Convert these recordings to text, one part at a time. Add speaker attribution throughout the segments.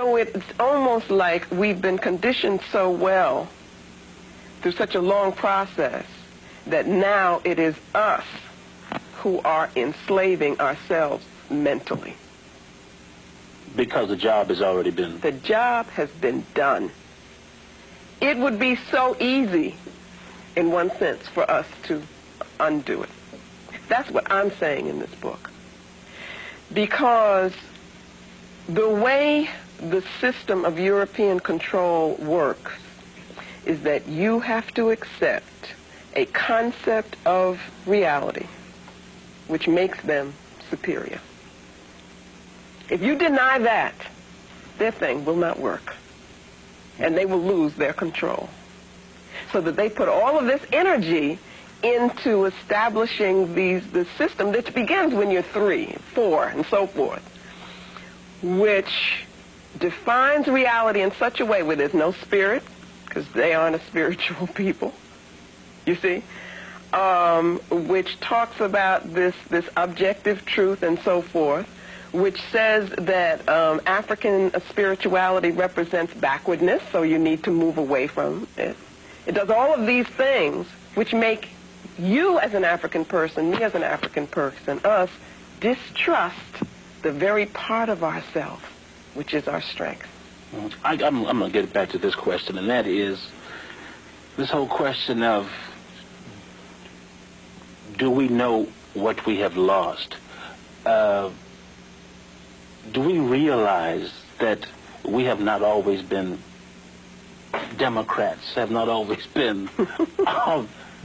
Speaker 1: So it's almost like we've been conditioned so well through such a long process that now it is us who are enslaving ourselves mentally.
Speaker 2: Because the job has already been...
Speaker 1: The job has been done. It would be so easy, in one sense, for us to undo it. That's what I'm saying in this book. Because the way the system of European control works is that you have to accept a concept of reality which makes them superior. If you deny that, their thing will not work, and they will lose their control. So that they put all of this energy into establishing the system that begins when you're 3, 4, and so forth, which defines reality in such a way where there's no spirit, because they aren't a spiritual people, you see, which talks about this objective truth and so forth, which says that African spirituality represents backwardness, so you need to move away from it. It does all of these things which make you as an African person, me as an African person, us distrust the very part of ourselves which is our strength.
Speaker 2: I'm going to get back to this question, and that is this whole question of, do we know what we have lost? Do we realize that we have not always been Democrats, have not always been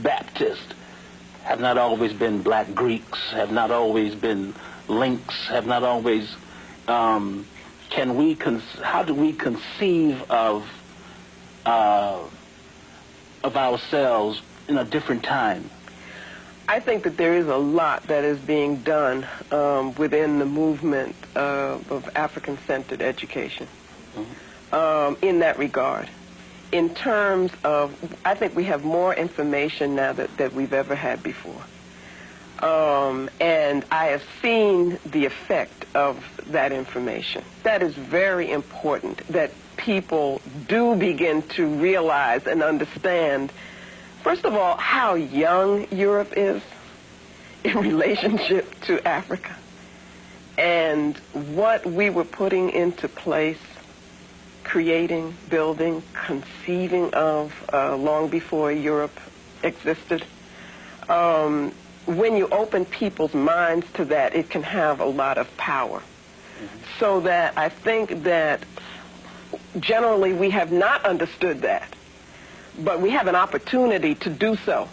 Speaker 2: Baptists, have not always been black Greeks, have not always been links, have not always... how do we conceive of ourselves in a different time?
Speaker 1: I think that there is a lot that is being done within the movement of African-centered education in that regard. In terms of, I think we have more information now that we've ever had before. And I have seen the effect of that information. That is very important, that people do begin to realize and understand, first of all, how young Europe is in relationship to Africa, and what we were putting into place, creating, building, conceiving of long before Europe existed. When you open people's minds to that, it can have a lot of power. So that I think that generally we have not understood that, but we have an opportunity to do so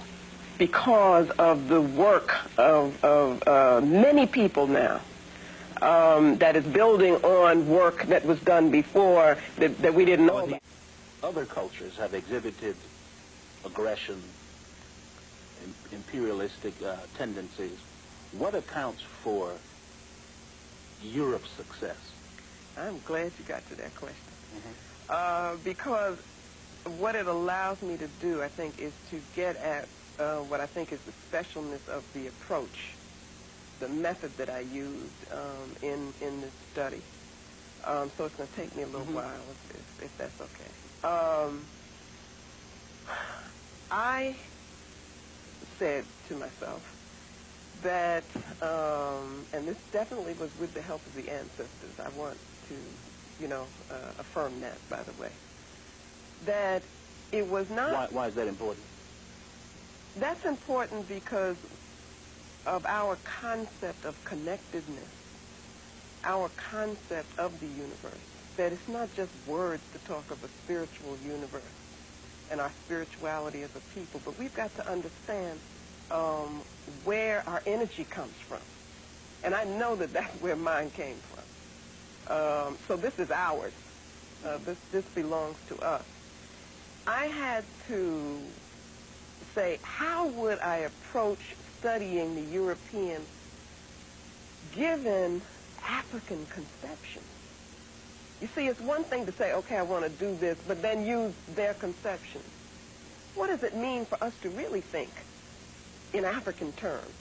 Speaker 1: because of the work of many people now that is building on work that was done before that we didn't know about.
Speaker 2: Other cultures have exhibited aggression, imperialistic tendencies. What accounts for Europe's success?
Speaker 1: I'm glad you got to that question. Because what it allows me to do, I think, is to get at what I think is the specialness of the approach, the method that I used in this study. So it's going to take me a little while, if that's okay. I said to myself that, and this definitely was with the help of the ancestors, I want to, affirm that, by the way, that it was not...
Speaker 2: Why is that important?
Speaker 1: That's important because of our concept of connectedness, our concept of the universe, that it's not just words to talk of a spiritual universe and our spirituality as a people, but we've got to understand where our energy comes from. And I know that that's where mine came from. So this is ours. This belongs to us. I had to say, how would I approach studying the European given African conception? You see, it's one thing to say, okay, I want to do this, but then use their conception. What does it mean for us to really think in African terms?